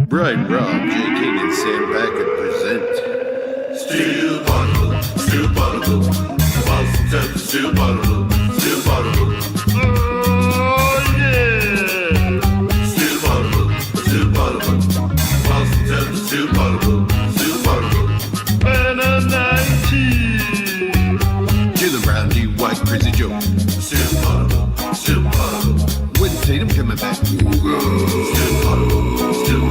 Brian Robb, J. King, and Sam Packard present Steel Bottle, Steel Bottle, Boston Celtics, Steel Bottle, Steel Bottle. Oh yeah! Steel Bottle, Steel Bottle, Boston Celtics, Steel Bottle, Steel Bottle. Banner 19. Jalen Brown, D. White, Crazy Joe. Steel Bottle, Steel Bottle. When Tatum coming back. Steel Bottle, Steel Bottle, Steel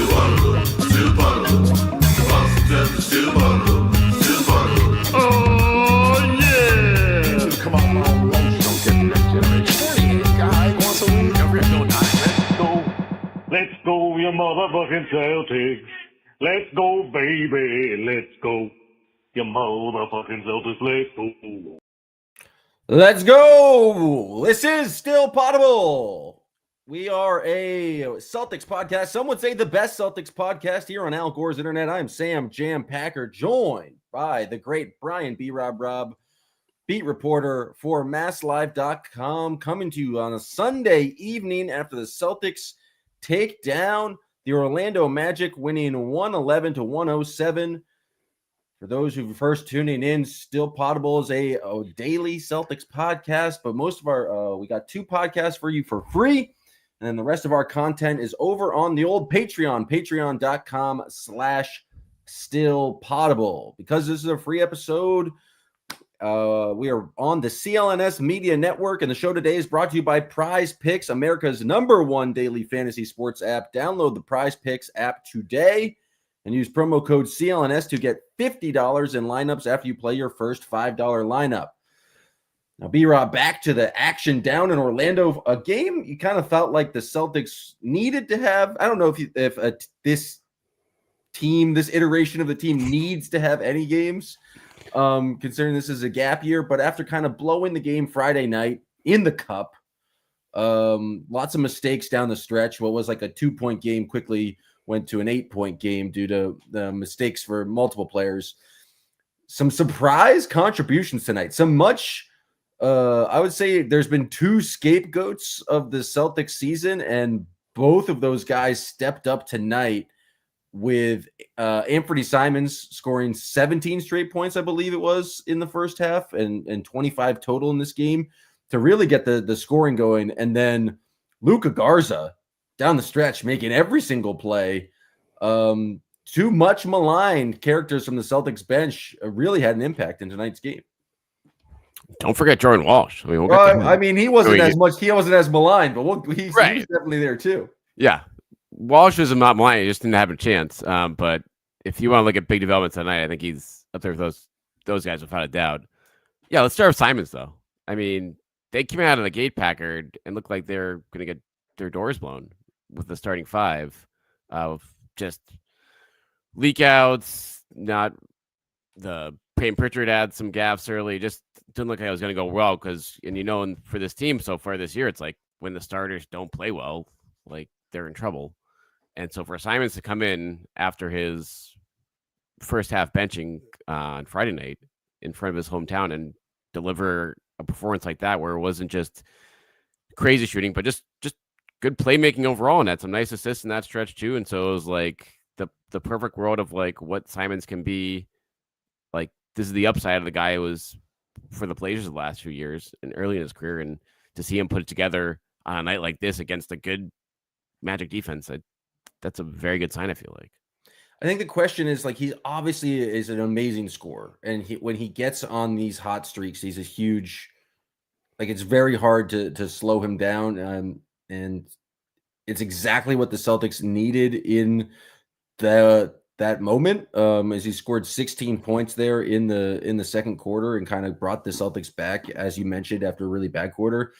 Bottle, Steel Bottle. Boston Celtics, Steel Bottle, Steel Bottle. Oh yeah! Come on, don't get the next generation. Guy wants a win. Let's go, you motherfucking Celtics. Let's go, baby. Let's go. You motherfucking Celtics. Let's go. Let's go. This is Still Potable. We are a Celtics podcast. Some would say the best Celtics podcast here on Al Gore's Internet. I'm Sam Jam Packard, joined by the great Brian B. Robb, beat reporter for MassLive.com, coming to you on a Sunday evening after the Celtics take down the Orlando Magic, winning 111-107. For those who are first tuning in, Still Potable is a daily Celtics podcast, but most of our we got two podcasts for you for free, and then the rest of our content is over on the old Patreon, patreon.com/stillpotable. Because this is a free episode, we are on the CLNS Media Network, and the show today is brought to you by Prize Picks, America's #1 daily fantasy sports app. Download the Prize Picks app today and use promo code CLNS to get $50 in lineups after you play your first $5 lineup. Now, B-Rob, back to the action down in Orlando. A game you kind of felt like the Celtics needed to have. I don't know if this iteration of the team needs to have any games, considering this is a gap year. But after kind of blowing the game Friday night in the Cup, lots of mistakes down the stretch. What was like a 2-point game quickly went to an 8-point game due to the mistakes for multiple players. Some surprise contributions tonight. I would say there's been two scapegoats of the Celtics season, and both of those guys stepped up tonight with Anthony Simons scoring 17 straight points, I believe it was, in the first half, and 25 total in this game to really get the scoring going. And then Luka Garza down the stretch, making every single play. Two much maligned characters from the Celtics bench really had an impact in tonight's game. Don't forget Jordan Walsh. He wasn't as maligned, but he's definitely there too. Yeah, Walsh was not maligned; he just didn't have a chance. But if you want to look at big developments tonight, I think he's up there with those guys without a doubt. Yeah, let's start with Simons though. I mean, they came out of the gate, Packard, and looked like they're going to get their doors blown with the starting five of just leak outs. Not the Payne Pritchard had some gaffes early. Just didn't look like it was going to go well because, and for this team so far this year, it's like when the starters don't play well, like they're in trouble. And so for Simons to come in after his first half benching on Friday night in front of his hometown and deliver a performance like that, where it wasn't just crazy shooting, but just good playmaking overall, and had some nice assists in that stretch too. And so it was like the perfect world of like what Simons can be. Like, this is the upside of the guy who was for the Blazers the last few years and early in his career, and to see him put it together on a night like this against a good Magic defense, that's a very good sign, I feel like. I think the question is, like, he obviously is an amazing scorer, and when he gets on these hot streaks, he's a huge, like, it's very hard to slow him down, and it's exactly what the Celtics needed in that moment, as he scored 16 points there in the second quarter and kind of brought the Celtics back, as you mentioned, after a really bad quarter.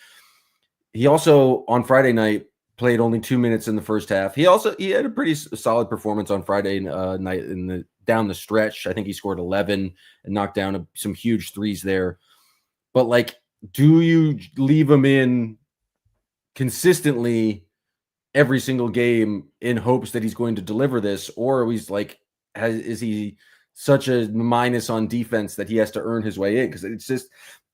He also, on Friday night, played only 2 minutes in the first half. He had a pretty solid performance on Friday night down the stretch. I think he scored 11 and knocked down some huge threes there. But, like, do you leave him in consistently every single game in hopes that he's going to deliver this, or is he such a minus on defense that he has to earn his way in? Because it's just,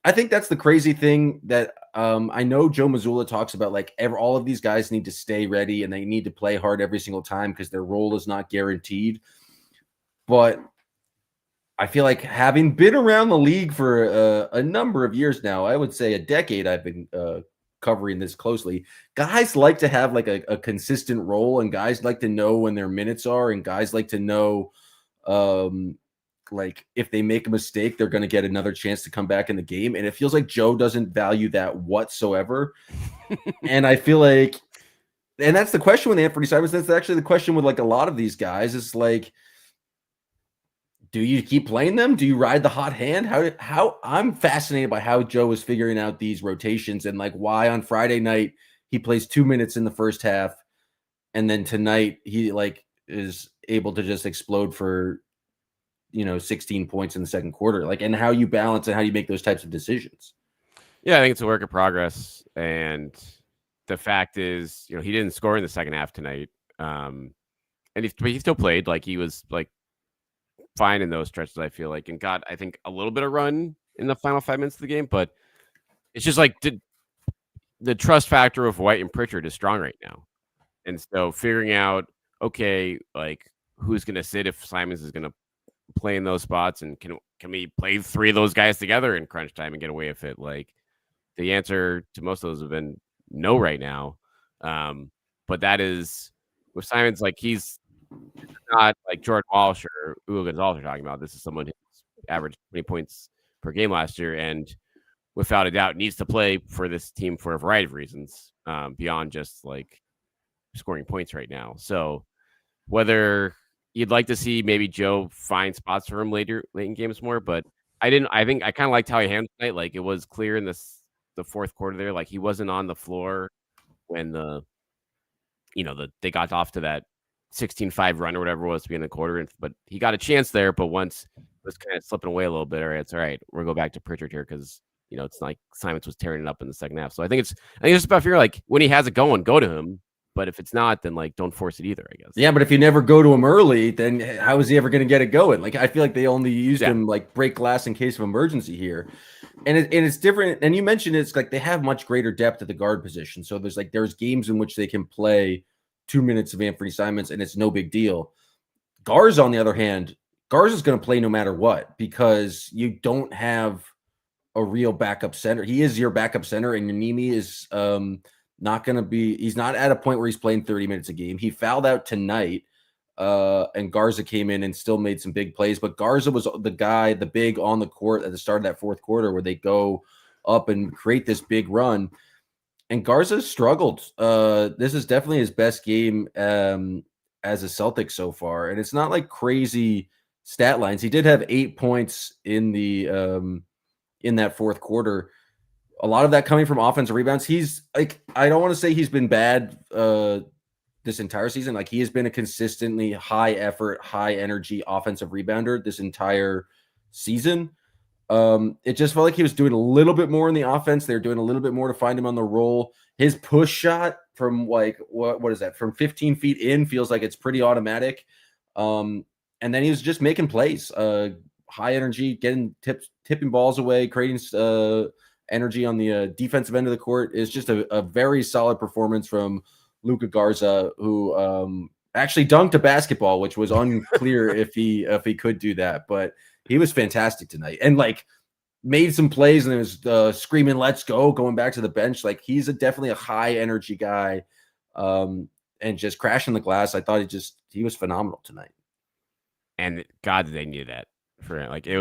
I think that's the crazy thing that I know Joe Mazzulla talks about, like all of these guys need to stay ready and they need to play hard every single time because their role is not guaranteed. But I feel like having been around the league for a number of years now, I would say a decade, I've been covering this closely. Guys like to have like a consistent role, and guys like to know when their minutes are, and guys like to know like if they make a mistake, they're going to get another chance to come back in the game. And it feels like Joe doesn't value that whatsoever. And I feel like, and that's the question with Anthony Simons. That's actually the question with like a lot of these guys. Is like, do you keep playing them? Do you ride the hot hand? How I'm fascinated by how Joe is figuring out these rotations and like why on Friday night he plays 2 minutes in the first half, and then tonight he like is able to just explode for 16 points in the second quarter, like, and how you balance and how you make those types of decisions. Yeah, I think it's a work in progress. And the fact is, he didn't score in the second half tonight. And he still played. Like, he was like fine in those stretches, I feel like, and got, I think, a little bit of run in the final 5 minutes of the game. But it's just like the trust factor of White and Pritchard is strong right now. And so figuring out, okay, like who's going to sit if Simons is going to play in those spots, and can we play three of those guys together in crunch time and get away with it? Like, the answer to most of those have been no right now. But that is with Simons, like, he's not like Jordan Walsh or Hugo Gonzalez are talking about. This is someone who's averaged 20 points per game last year, and without a doubt needs to play for this team for a variety of reasons, beyond just like scoring points right now. So whether you'd like to see maybe Joe find spots for him late in games more, but I think I kind of liked how he handled tonight. Like, it was clear in the fourth quarter there, like he wasn't on the floor when they got off to that 16-5 run or whatever it was to be in the quarter, but he got a chance there. But once it was kind of slipping away a little bit, all right, it's all right. We're going to go back to Pritchard here because it's like Simons was tearing it up in the second half. So I think it's about figuring, like, when he has it going, go to him. But if it's not, then like don't force it either, I guess. Yeah, but if you never go to him early, then how is he ever going to get it going? Like, I feel like they only used him like break glass in case of emergency here, and it's different. And you mentioned it's like they have much greater depth at the guard position, so there's games in which they can play 2 minutes of Anthony Simons, and it's no big deal. Garza, on the other hand, Garza's going to play no matter what because you don't have a real backup center. He is your backup center, and Yanimi is not going to be, he's not at a point where he's playing 30 minutes a game. He fouled out tonight, and Garza came in and still made some big plays. But Garza was the big on the court at the start of that fourth quarter where they go up and create this big run. And Garza struggled. This is definitely his best game as a Celtic so far. And it's not like crazy stat lines. He did have 8 points in in that fourth quarter. A lot of that coming from offensive rebounds. He's like, I don't want to say he's been bad this entire season. Like, he has been a consistently high effort, high energy offensive rebounder this entire season. It just felt like he was doing a little bit more in the offense. They're doing a little bit more to find him on the roll. His push shot from like, what is that? From 15 feet in feels like it's pretty automatic. And then he was just making plays, high energy, tipping balls away, creating energy on the defensive end of the court. Is just a very solid performance from Luka Garza, who actually dunked a basketball, which was unclear if he could do that, but he was fantastic tonight and like made some plays and it was screaming, "Let's go!" going back to the bench. Like, he's definitely a high energy guy, and just crashing the glass. I thought he was phenomenal tonight. And God, did they need that for him? Like, he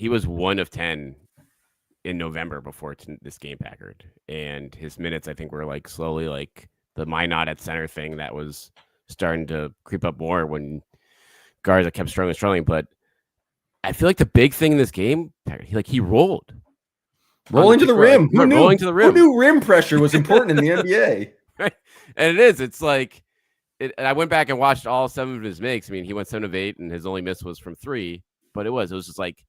was 1 of 10 in November before this game, Packard, and his minutes, I think, were like slowly like the my not at center thing that was starting to creep up more when Garza kept struggling. But I feel like the big thing in this game, he rolled. Rolling to the rim. Who knew? Rolling to the rim. Who knew rim pressure was important in the NBA? Right. And it is. It's like, I went back and watched all 7 of his makes. I mean, he went 7 of 8 and his only miss was from 3, but it was just like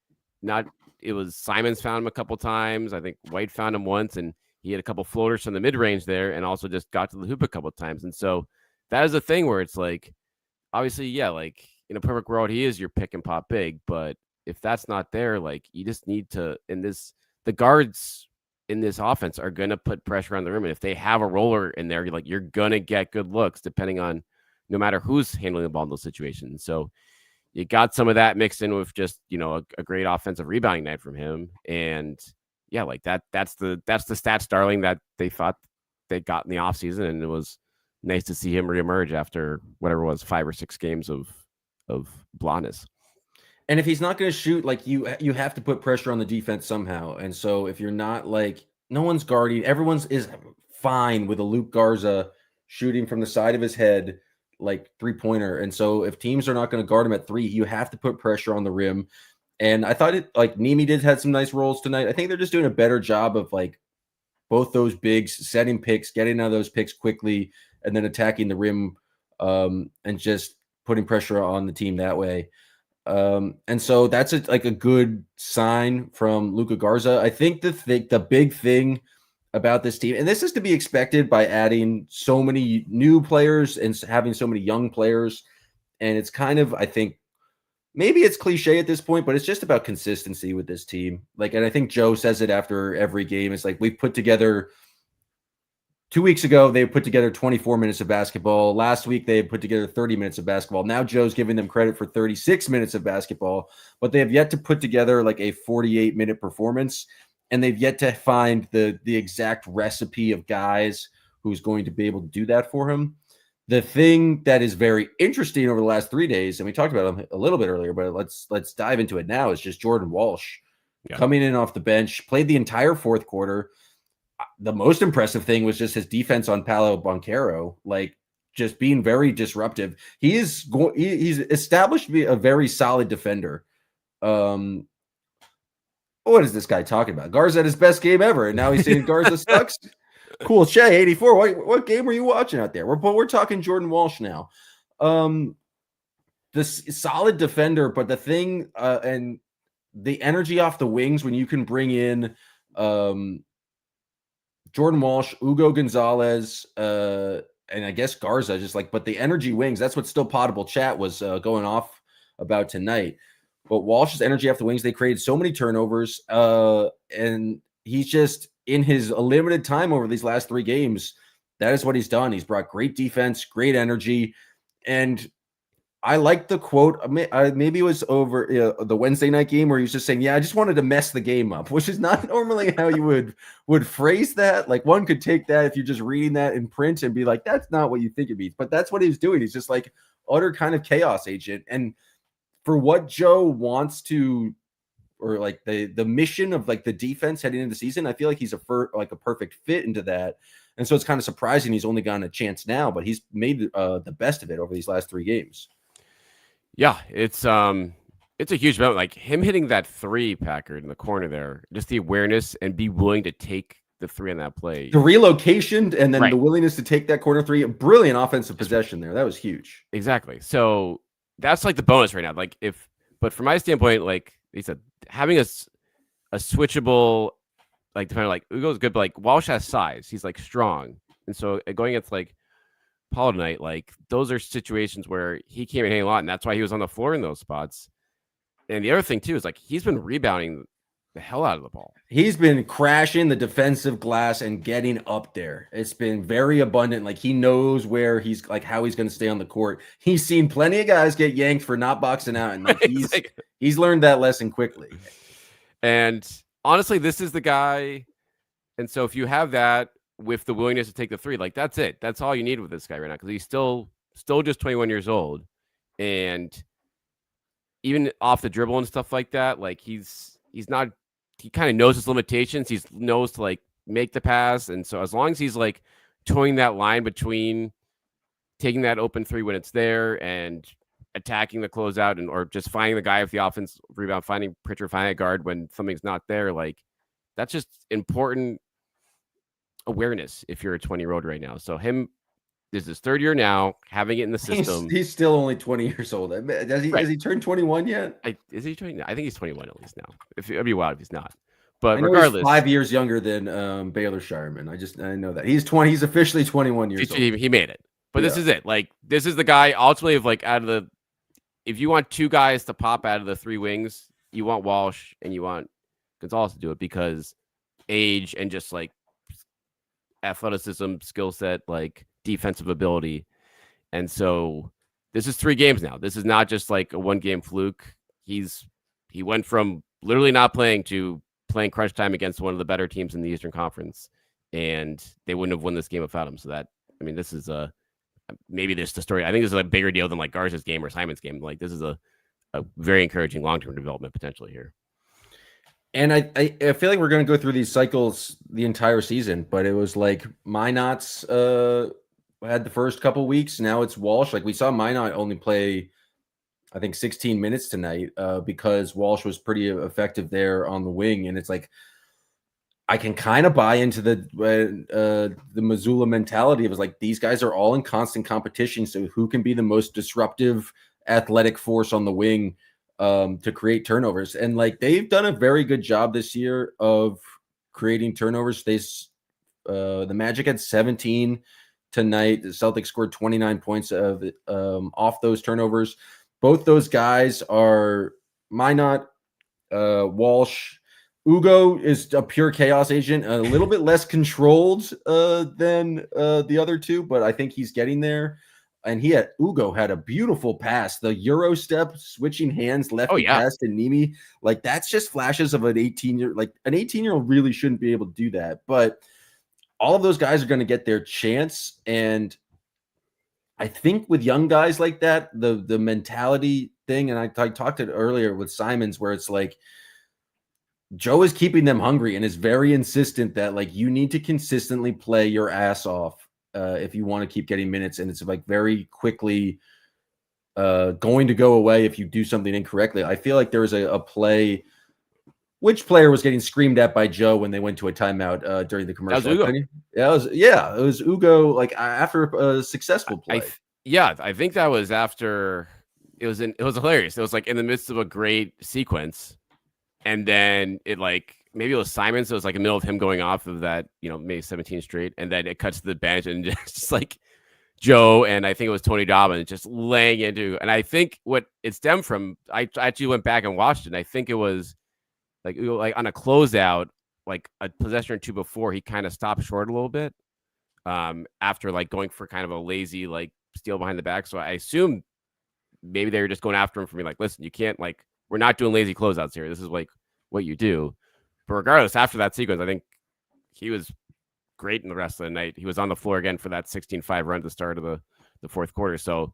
it was Simons found him a couple times. I think White found him once, and he had a couple floaters from the mid-range there and also just got to the hoop a couple of times. And so that is a thing where it's like, obviously, yeah, like in a perfect world, he is your pick and pop big, but if that's not there, like, you just need to, in this the guards in this offense are going to put pressure on the rim. And if they have a roller in there, you're going to get good looks depending on no matter who's handling the ball in those situations. So you got some of that mixed in with just, a great offensive rebounding night from him. And yeah, like that's the stats darling that they thought they got in the offseason. And it was nice to see him reemerge after whatever it was, 5 or 6 games of blondness. And if he's not going to shoot, like you have to put pressure on the defense somehow. And so if you're not no one's guarding, everyone's is fine with a Luke Garza shooting from the side of his head, like 3-pointer. And so if teams are not going to guard him at 3, you have to put pressure on the rim. And I thought Nemi had some nice rolls tonight. I think they're just doing a better job of both those bigs setting picks, getting out of those picks quickly, and then attacking the rim and just putting pressure on the team that way. And so that's a good sign from Luka Garza. I think the big thing about this team, and this is to be expected by adding so many new players and having so many young players. And it's kind of, I think, maybe it's cliche at this point, but it's just about consistency with this team. And I think Joe says it after every game. It's we've put together 2 weeks ago, they put together 24 minutes of basketball. Last week, they put together 30 minutes of basketball. Now Joe's giving them credit for 36 minutes of basketball, but they have yet to put together a 48-minute performance. And they've yet to find the exact recipe of guys who's going to be able to do that for him. The thing that is very interesting over the last 3 days, and we talked about him a little bit earlier, but let's dive into it now, is just Jordan Walsh coming in off the bench, played the entire fourth quarter. The most impressive thing was just his defense on Paolo Banchero, just being very disruptive. He's established to be a very solid defender. What is this guy talking about? Garza had his best game ever, and now he's saying Garza sucks. Cool, Shay 84. What game were you watching out there? We're talking Jordan Walsh now. This solid defender, but the thing and the energy off the wings when you can bring in Jordan Walsh, Ugo Gonzalez, and I guess Garza, but the energy wings. That's what Still Potable Chat was going off about tonight. But Walsh's energy off the wings, they created so many turnovers, and he's just in his limited time over these last 3 games. That is what he's done. He's brought great defense, great energy, and I like the quote. Maybe it was over the Wednesday night game where he was just saying, "Yeah, I just wanted to mess the game up," which is not normally how you would phrase that. One could take that if you're just reading that in print and be like, "That's not what you think it means," but that's what he's doing. He's just utter kind of chaos agent, and for what Joe wants to, or the mission of the defense heading into the season, I feel he's a perfect fit into that. And so it's kind of surprising he's only gotten a chance now, but he's made the best of it over these last 3 games. Yeah, it's a huge moment. Him hitting that 3, Packard, in the corner there, just the awareness and be willing to take the 3 on that play. The relocation and then the willingness to take that corner 3, a brilliant offensive possession there. That was huge. Exactly. So that's the bonus right now. But from my standpoint, he said, having a switchable defender Ugo's good, but Walsh has size. He's strong, and so going against Paul tonight, those are situations where he came in a lot, and that's why he was on the floor in those spots. And the other thing too is he's been rebounding the hell out of the ball. He's been crashing the defensive glass and getting up there. It's been very abundant. He knows where he's how he's going to stay on the court. He's seen plenty of guys get yanked for not boxing out, and he's learned that lesson quickly. And honestly, this is the guy. And so if you have that with the willingness to take the 3, that's it. That's all you need with this guy right now, because he's still just 21 years old, and even off the dribble and stuff like that, he's not. He kind of knows his limitations. He knows to make the pass. And so as long as he's towing that line between taking that open 3 when it's there and attacking the closeout or just finding the guy with the offense rebound, finding Pritchard, finding a guard when something's not there, that's just important awareness if you're a 20-year-old right now. So this is his 3rd year now, having it in the system. He's still only 20 years old. Has he turned 21 yet? Is he 20? I think he's 21 at least now. It'd be wild if he's not. But regardless, he's 5 years younger than Baylor Shireman. I know that he's 20. He's officially 21 years old. He made it. But this is it. This is the guy ultimately of out of the. If you want 2 guys to pop out of the 3 wings, you want Walsh and you want Gonzalez to do it because age and just like athleticism, skill set, like defensive ability. And so this is 3 games now. This is not just like a 1-game fluke. He went from literally not playing to playing crunch time against one of the better teams in the Eastern Conference, and they wouldn't have won this game without him. So that, I mean, this is maybe this the story. I think this is a bigger deal than like Garza's game or Simon's game. Like this is a very encouraging long-term development potentially here. And I feel like we're going to go through these cycles the entire season, but it was like Minot's had the first couple weeks. Now it's Walsh. Like we saw Minot only play, I think 16 minutes tonight because Walsh was pretty effective there on the wing. And it's like, I can kind of buy into the Missoula mentality. It was like, these guys are all in constant competition. So who can be the most disruptive athletic force on the wing to create turnovers? And like, they've done a very good job this year of creating turnovers. The Magic had 17 tonight. The Celtics scored 29 points of off those turnovers. Both those guys are Minot, Walsh. Ugo is a pure chaos agent, a little bit less controlled than the other two, but I think he's getting there. And Ugo had a beautiful pass, the Euro step, switching hands, lefty pass to Nimi. Like that's just flashes of an 18-year, like an 18-year-old really shouldn't be able to do that. But all of those guys are going to get their chance. And I think with young guys like that, the mentality thing, and I talked it earlier with Simons, where it's like Joe is keeping them hungry and is very insistent that like you need to consistently play your ass off if you want to keep getting minutes. And it's like very quickly going to go away if you do something incorrectly. I feel like there was a play. Which player was getting screamed at by Joe when they went to a timeout during the commercial? That was Ugo. It was Ugo. Like after a successful play. I think that was after it was hilarious. It was like in the midst of a great sequence, and then it like maybe it was Simon, so it was like in the middle of him going off of that, maybe 17 straight, and then it cuts to the bench and just like Joe and I think it was Tony Dobbins just laying into. And I think what it stemmed from, I actually went back and watched it, and I think it was like on a closeout, like a possession or two before, he kind of stopped short a little bit after like going for kind of a lazy like steal behind the back. So I assume maybe they were just going after him for me, like, listen, you can't, like, we're not doing lazy closeouts here. This is like what you do. But regardless, after that sequence, I think he was great in the rest of the night. He was on the floor again for that 16-5 run at the start of the fourth quarter. So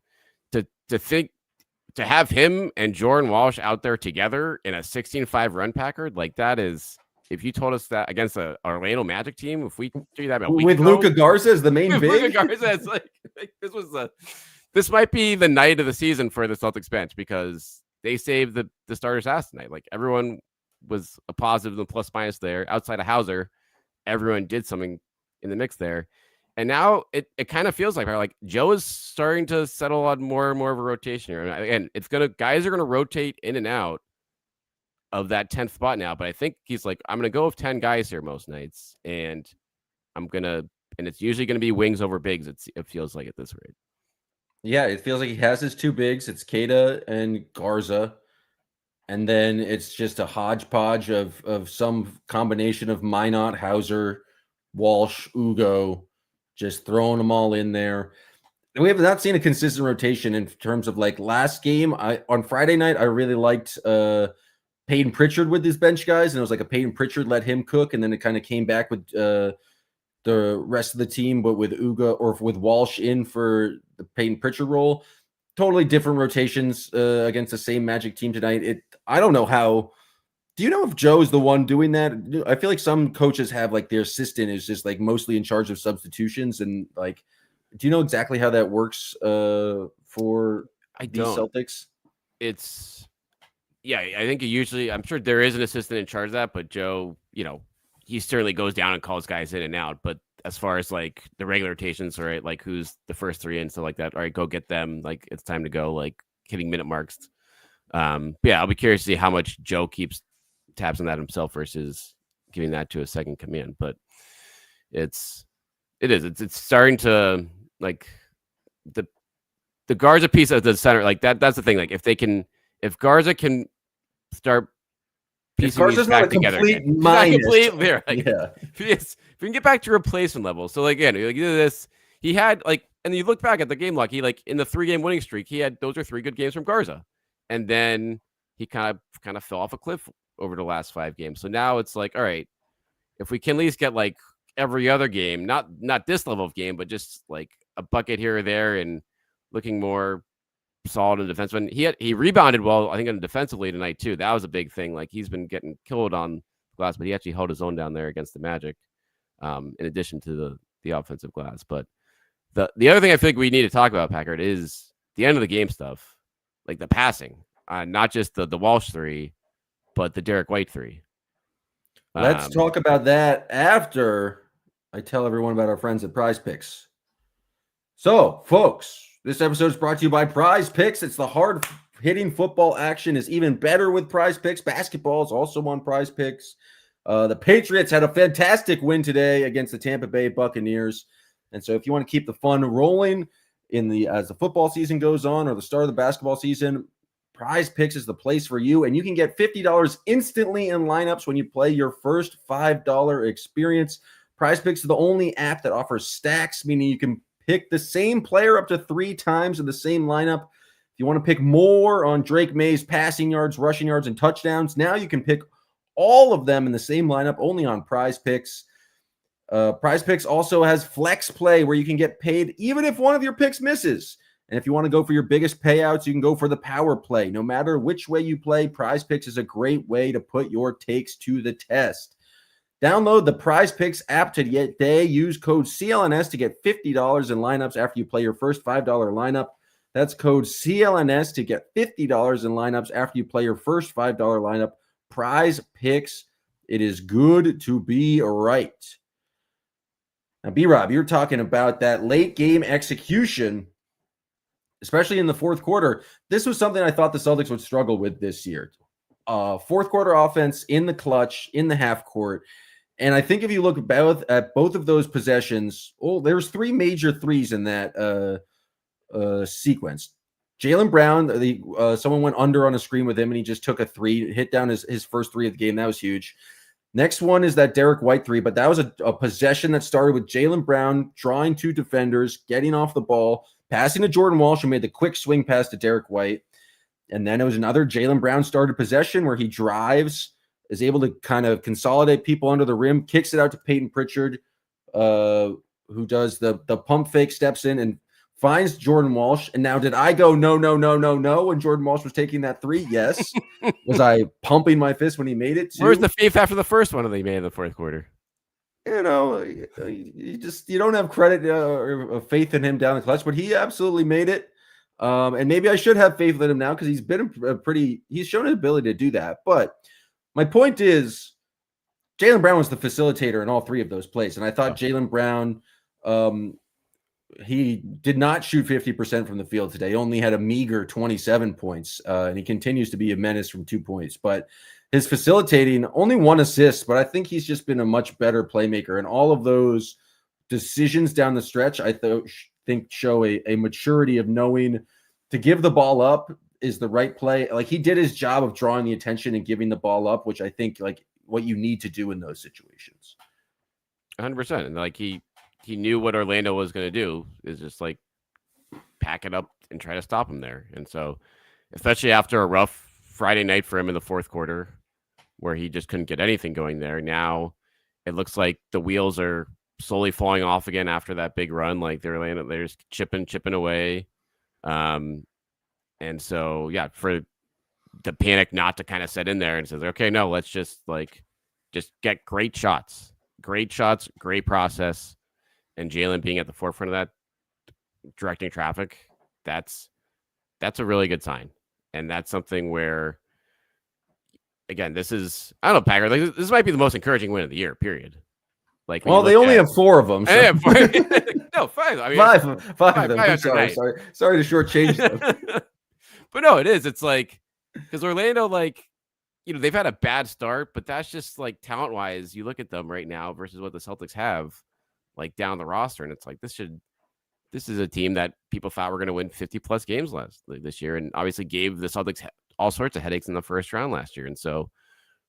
to have him and Jordan Walsh out there together in a 16-5 run, Packard, like that is, if you told us that against a Orlando Magic team, if we do that with Luka Garza as the main big, Luka Garza, it's like this might be the night of the season for the Celtics bench because they saved the starters' ass tonight. Like everyone was a positive and plus minus there. Outside of Hauser, everyone did something in the mix there. And now it kind of feels like Joe is starting to settle on more and more of a rotation here. And guys are gonna rotate in and out of that 10th spot now. But I think he's like, I'm gonna go with 10 guys here most nights, and it's usually gonna be wings over bigs. It feels like at this rate. Yeah, it feels like he has his two bigs. It's Keita and Garza. And then it's just a hodgepodge of some combination of Minot, Hauser, Walsh, Ugo, just throwing them all in there. We have not seen a consistent rotation in terms of like last game. On Friday night, I really liked Peyton Pritchard with his bench guys. And it was like a Peyton Pritchard let him cook. And then it kind of came back with the rest of the team, but with Ugo or with Walsh in for the Peyton Pritchard role. Totally different rotations against the same Magic team tonight. I don't know how. Do you know if Joe's the one doing that? I feel like some coaches have like their assistant is just like mostly in charge of substitutions, and like, do you know exactly how that works for the Celtics? I think I'm sure there is an assistant in charge of that, but Joe, he certainly goes down and calls guys in and out. But as far as like the regular rotations, right, like who's the first three and stuff like that, all right, go get them. Like it's time to go, like hitting minute marks. I'll be curious to see how much Joe keeps tabs on that himself versus giving that to a second command. But it's starting to like the Garza piece of the center, like that's the thing. Like if Garza can start piecing these Garza's not back a together complete again. He's minus. not complete. Like, Yeah. if we can get back to replacement level. So like, again, like, this, he had like, and you look back at the game log, he like in the 3-game winning streak, he had those are 3 good games from Garza, and then he kind of fell off a cliff over the last 5 games. So now it's like, all right, if we can at least get like every other game, not this level of game, but just like a bucket here or there, and looking more solid in defense. When he rebounded well, I think, on defensively tonight too. That was a big thing. Like, he's been getting killed on glass, but he actually held his own down there against the Magic, in addition to the offensive glass. But the other thing I think we need to talk about, Packard, is the end of the game stuff, like the passing, not just the Walsh 3, but the Derek White 3. Let's talk about that after I tell everyone about our friends at Prize Picks. So, folks, this episode is brought to you by Prize Picks. It's the hard-hitting football action is even better with Prize Picks. Basketball is also on Prize Picks. The Patriots had a fantastic win today against the Tampa Bay Buccaneers. And so if you want to keep the fun rolling as the football season goes on, or the start of the basketball season, Prize Picks is the place for you. And you can get $50 instantly in lineups when you play your first $5 experience. Prize Picks is the only app that offers stacks, meaning you can pick the same player up to 3 times in the same lineup. If you want to pick more on Drake May's passing yards, rushing yards, and touchdowns, now you can pick all of them in the same lineup only on Prize Picks. Prize Picks also has Flex Play, where you can get paid even if one of your picks misses. And if you want to go for your biggest payouts, you can go for the power play. No matter which way you play, Prize Picks is a great way to put your takes to the test. Download the Prize Picks app today. Use code CLNS to get $50 in lineups after you play your first $5 lineup. That's code CLNS to get $50 in lineups after you play your first $5 lineup. Prize Picks, it is good to be right. Now, B-Rob, you're talking about that late game execution, especially in the fourth quarter. This was something I thought the Celtics would struggle with this year. Fourth quarter offense in the clutch, in the half court. And I think if you look at both of those possessions, there's 3 major threes in that sequence. Jaylen Brown, someone went under on a screen with him, and he just took a 3, hit down his first 3 of the game. That was huge. Next one is that Derek White 3, but that was a possession that started with Jaylen Brown drawing 2 defenders, getting off the ball, passing to Jordan Walsh, and made the quick swing pass to Derek White. And then it was another Jaylen Brown started possession where he drives, is able to kind of consolidate people under the rim, kicks it out to Peyton Pritchard, who does the pump fake, steps in, and finds Jordan Walsh. And now, did I go no when Jordan Walsh was taking that 3? Yes. Was I pumping my fist when he made it too? Where's the faith after the first one that he made in the fourth quarter? You know, you don't have credit or faith in him down the clutch, but he absolutely made it. And maybe I should have faith in him now because he's shown his ability to do that. But my point is, Jaylen Brown was the facilitator in all 3 of those plays. And I thought Jaylen Brown, he did not shoot 50% from the field today. He only had a meager 27 points, and he continues to be a menace from 2 points. But his facilitating, only 1 assist, but I think he's just been a much better playmaker. And all of those decisions down the stretch, I think show a maturity of knowing to give the ball up is the right play. Like, he did his job of drawing the attention and giving the ball up, which I think like what you need to do in those situations. 100%. And like he knew what Orlando was going to do, is just like pack it up and try to stop him there. And so, especially after a rough Friday night for him in the fourth quarter, where he just couldn't get anything going there, now it looks like the wheels are slowly falling off again after that big run. Like they're just chipping away. And so, yeah, for the panic not to kind of set in there and says, okay, no, let's just get great shots, great process. And Jaylen being at the forefront of that, directing traffic, that's a really good sign. And that's something where, again, this is, I don't know, Packard, like this might be the most encouraging win of the year, period. Like, well, they only have 4 of them. So. Yeah, 5. No, 5. I mean, 5 of them. Five Sorry to shortchange them. But no, it is. It's like, because Orlando, like, you know, they've had a bad start, but that's just like talent wise. You look at them right now versus what the Celtics have, like down the roster, and it's like this is a team that people thought were going to win 50+ games this year, and obviously gave the Celtics all sorts of headaches in the first round last year. And so,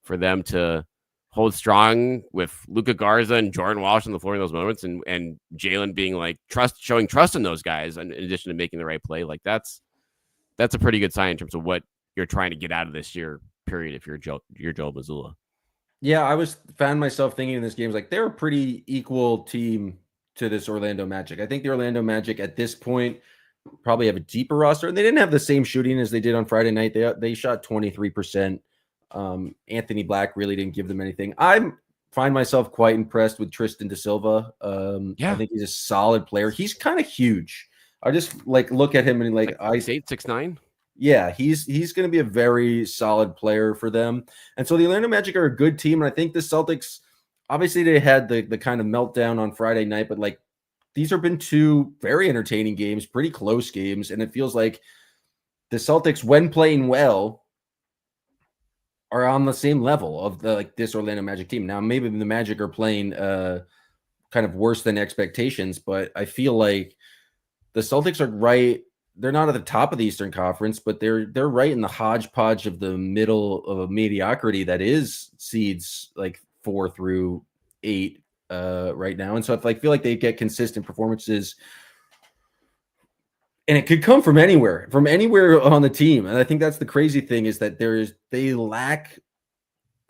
for them to hold strong with Luka Garza and Jordan Walsh on the floor in those moments, and Jalen being like showing trust in those guys, in addition to making the right play. Like that's a pretty good sign in terms of what you're trying to get out of this year period. If you're Joe Mazzulla. Yeah, I found myself thinking in this game, like they're a pretty equal team to this Orlando Magic. I think the Orlando Magic at this point probably have a deeper roster, and they didn't have the same shooting as they did on Friday night. They shot 23%. Anthony Black really didn't give them anything. I find myself quite impressed with Tristan da Silva. I think he's a solid player. He's kind of huge. I just like look at him and like 6'8", 6'9". Yeah, he's going to be a very solid player for them. And so the Orlando Magic are a good team. And I think the Celtics, obviously they had the kind of meltdown on Friday night, but like these have been two very entertaining games, pretty close games. And it feels like the Celtics, when playing well, are on the same level of this Orlando Magic team. Now, maybe the Magic are playing kind of worse than expectations, but I feel like the Celtics are right. They're not at the top of the Eastern Conference, but they're right in the hodgepodge of the middle of mediocrity that is seeds like 4 through 8 right now. And so I feel like they get consistent performances, and it could come from anywhere on the team. And I think that's the crazy thing, is that they lack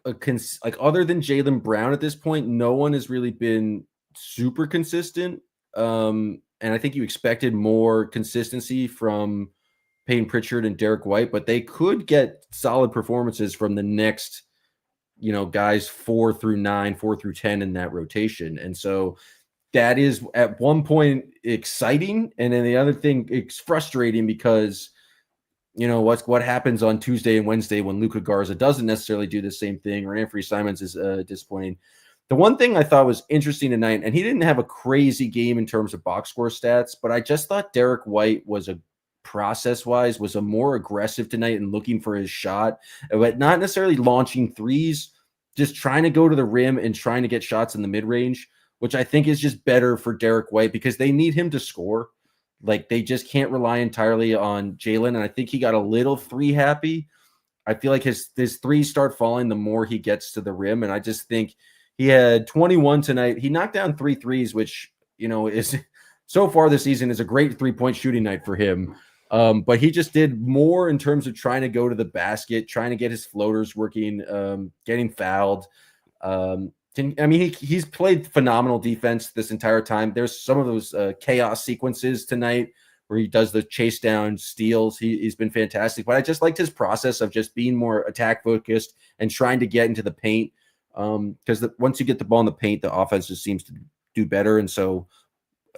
like other than Jaylen Brown at this point, no one has really been super consistent. And I think you expected more consistency from Peyton Pritchard and Derek White, but they could get solid performances from the next, guys 4 through 9, 4 through 10 in that rotation. And so that is at one point exciting. And then the other thing, it's frustrating because, what happens on Tuesday and Wednesday when Luka Garza doesn't necessarily do the same thing, or Anthony Simons is disappointing. The one thing I thought was interesting tonight, and he didn't have a crazy game in terms of box score stats, but I just thought Derek White was process-wise was a more aggressive tonight and looking for his shot, but not necessarily launching threes, just trying to go to the rim and trying to get shots in the mid-range, which I think is just better for Derek White because they need him to score. Like, they just can't rely entirely on Jalen, and I think he got a little three happy. I feel like his threes start falling the more he gets to the rim, and I just think he had 21 tonight. He knocked down 3 threes, which, is so far this season is a great 3-point shooting night for him. But he just did more in terms of trying to go to the basket, trying to get his floaters working, getting fouled. He's played phenomenal defense this entire time. There's some of those chaos sequences tonight where he does the chase down steals. He's been fantastic, but I just liked his process of just being more attack focused and trying to get into the paint. Because once you get the ball in the paint, the offense just seems to do better. And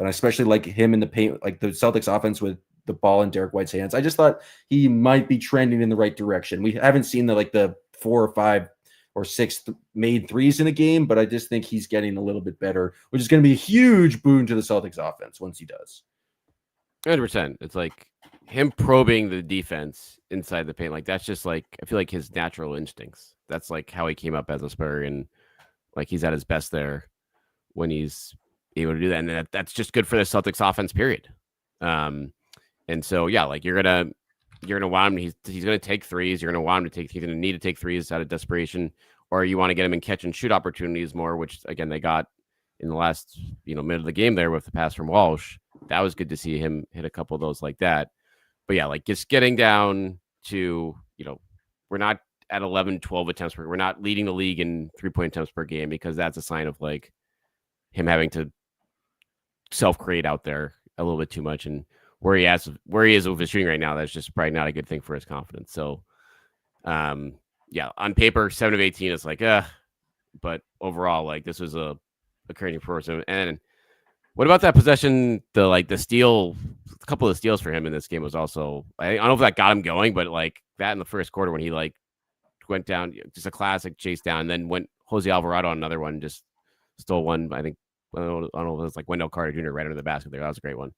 I especially like him in the paint, like the Celtics offense with the ball in Derek White's hands. I just thought he might be trending in the right direction. We haven't seen the 4 or 5 or 6 made threes in a game, but I just think he's getting a little bit better, which is going to be a huge boon to the Celtics offense once he does. 100%. It's like him probing the defense inside the paint. Like, that's just like, I feel like his natural instincts. That's like how he came up as a Spur, and like he's at his best there when he's able to do that. And that's just good for the Celtics offense, period. And so, yeah, like you're gonna want him. He's gonna take threes. You're gonna want him to take. He's gonna need to take threes out of desperation, or you want to get him in catch and shoot opportunities more, which again they got in the last minute of the game there with the pass from Walsh. That was good to see him hit a couple of those like that. But yeah, like just getting down to we're not at 11, 12 attempts per. We're not leading the league in 3-point attempts per game, because that's a sign of like him having to self-create out there a little bit too much, and where he is with his shooting right now, that's just probably not a good thing for his confidence. So, yeah, on paper, 7 of 18 is like, but overall, like this was a creating person. And what about that possession? The steal, a couple of steals for him in this game was also, I don't know if that got him going, but like that in the first quarter when he like went down, just a classic chase down, and then went Jose Alvarado on another one, just stole one. I think I don't know if it was like Wendell Carter Jr. right under the basket there. That was a great one.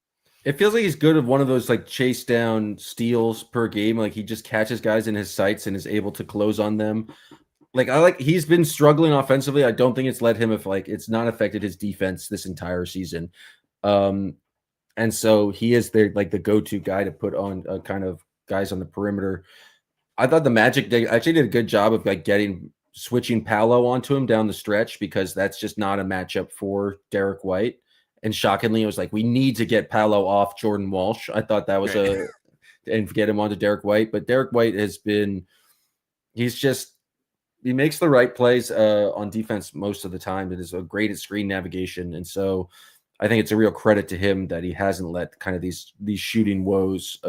It feels like he's good at one of those like chase down steals per game. Like he just catches guys in his sights and is able to close on them. He's been struggling offensively. I don't think it's led him it's not affected his defense this entire season. And so he is the go-to guy to put on kind of guys on the perimeter. I thought the Magic actually did a good job of getting switching Paolo onto him down the stretch because that's just not a matchup for Derek White. And shockingly, it was like, we need to get Paolo off Jordan Walsh. I thought that was and get him onto Derek White. But Derek White has been, he makes the right plays on defense most of the time. It is great at screen navigation. And so I think it's a real credit to him that he hasn't let kind of these shooting woes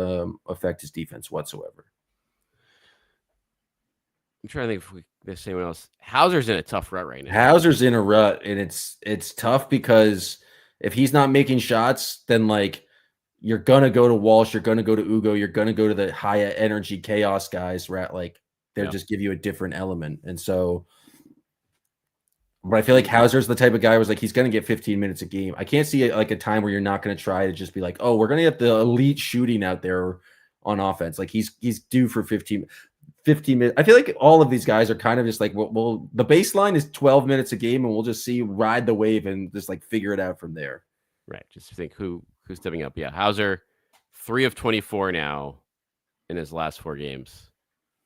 affect his defense whatsoever. I'm trying to think if we missed anyone else. Hauser's in a tough rut right now. Hauser's in a rut, and it's tough because if he's not making shots, then like you're gonna go to Walsh, you're gonna go to Ugo, you're gonna go to the high energy chaos guys, right? Like they'll just give you a different element. And so, but I feel like Hauser's the type of guy who's like he's gonna get 15 minutes a game. I can't see like a time where you're not gonna try to just be like, oh, we're gonna get the elite shooting out there on offense. Like he's due for 15 minutes. I feel like all of these guys are kind of just like, well, the baseline is 12 minutes a game, and we'll just ride the wave and just like figure it out from there. Right. Just think who's stepping up. Yeah. Hauser, 3 of 24 now in his last 4 games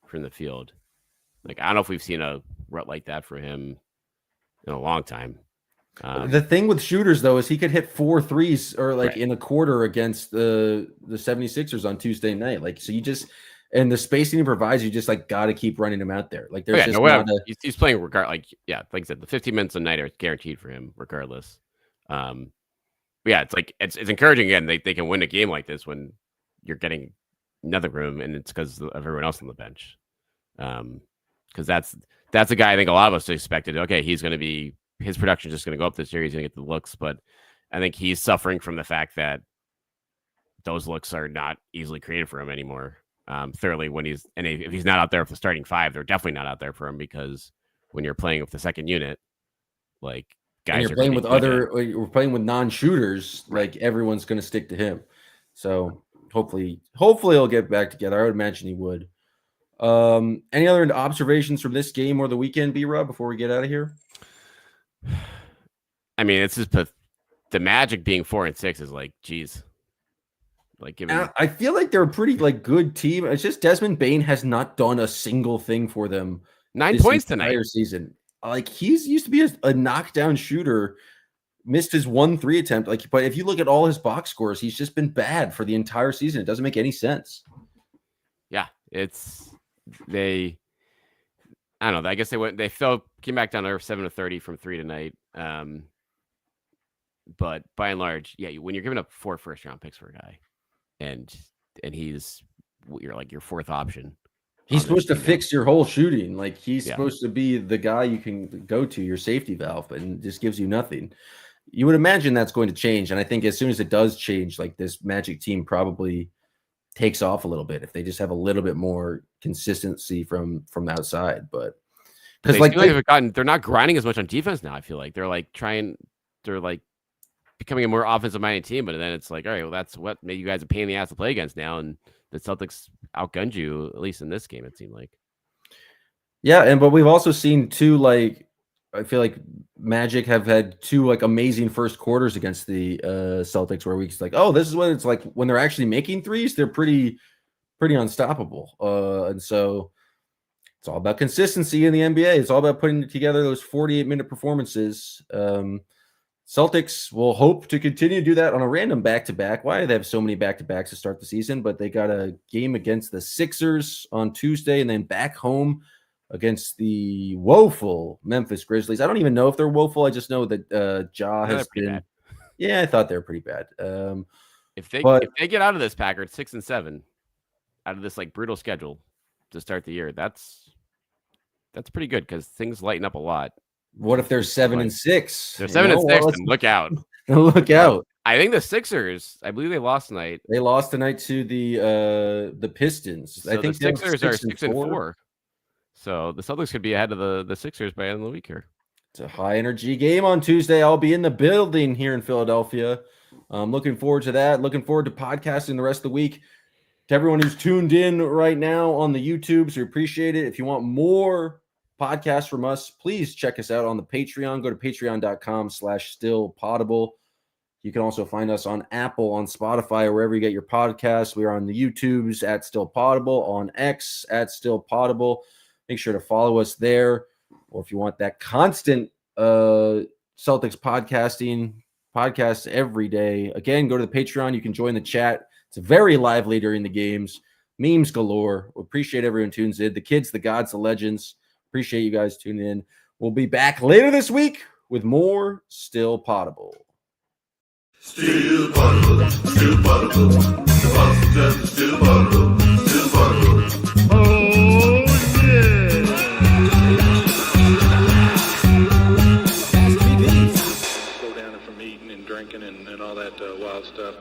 from the field. Like, I don't know if we've seen a rut like that for him in a long time. The thing with shooters, though, is he could hit 4 threes or like in a quarter against the 76ers on Tuesday night. Like, so you just, and the spacing he provides, you just like got to keep running him out there. Like there's he's playing like I said, the 15 minutes a night are guaranteed for him regardless. It's like it's encouraging again. They can win a game like this when you're getting another room, and it's because of everyone else on the bench. Because that's a guy I think a lot of us expected. Okay, he's going to be, his production is just going to go up this year. He's going to get the looks, but I think he's suffering from the fact that those looks are not easily created for him anymore. Thoroughly if he's not out there with the starting 5, they're definitely not out there for him, because when you're playing with the second unit, like guys, and you're playing with we're playing with non-shooters, like everyone's going to stick to him. So hopefully he'll get back together. I would imagine he would. Any other observations from this game or the weekend, B-Rob, before we get out of here? I mean, it's just the Magic being 4-6 is like, geez. Like, I feel like they're a pretty like good team. It's just Desmond Bane has not done a single thing for them. 9 points tonight. Season, like he's used to be a knockdown shooter. Missed his 1 3 attempt. Like, but if you look at all his box scores, he's just been bad for the entire season. It doesn't make any sense. Yeah, I don't know. I guess they came back down to 7 of 30 from 3 tonight. But by and large, yeah, when you're giving up 4 first-round picks for a guy, and you're like your 4th option. He's supposed to fix your whole shooting. Like he's supposed to be the guy you can go to, your safety valve, and just gives you nothing. You would imagine that's going to change. And I think as soon as it does change, like this Magic team probably takes off a little bit if they just have a little bit more consistency from outside. But because they're not grinding as much on defense now. I feel like they're like becoming a more offensive minded team, but then it's like, all right, well, that's what made you guys a pain in the ass to play against now, and the Celtics outgunned you, at least in this game, it seemed like. Yeah, but we've also seen 2, like, I feel like Magic have had 2 like amazing first quarters against the Celtics, where we just like, oh, this is what it's like when they're actually making threes. They're pretty unstoppable, and so it's all about consistency in the NBA. It's all about putting together those 48-minute performances. Celtics will hope to continue to do that on a random back-to-back. Why do they have so many back-to-backs to start the season? But they got a game against the Sixers on Tuesday, and then back home against the woeful Memphis Grizzlies. I don't even know if they're woeful. I just know that Ja has been bad. Yeah, I thought they were pretty bad. If they get out of this, Packard 6-7, out of this like brutal schedule to start the year, that's pretty good, because things lighten up a lot. What if they're 7-6? They're 7-6, and look out. Look out. I think the Sixers, I believe they lost tonight. They lost tonight to the Pistons. So I think the Sixers are 6-4. So the Celtics could be ahead of the Sixers by the end of the week here. It's a high energy game on Tuesday. I'll be in the building here in Philadelphia. I'm looking forward to that. Looking forward to podcasting the rest of the week. To everyone who's tuned in right now on the YouTubes, we appreciate it. If you want more podcasts from us, please check us out on the Patreon. Go to patreon.com/stillpotable. You can also find us on Apple, on Spotify, or wherever you get your podcasts. We are on the YouTubes at Still Potable, on X at Still Potable. Make sure to follow us there. or if you want that constant Celtics podcasts every day, again, go to the Patreon. You can join the chat. It's very lively during the games. Memes galore. We appreciate everyone tunes in. The kids, the gods, the legends. Appreciate you guys tuning in. We'll be back later this week with more Still Potable. Still potable, still potable. The Boston Celtics still potable, still potable. Oh, yeah. Slow down from eating and drinking and all that wild stuff.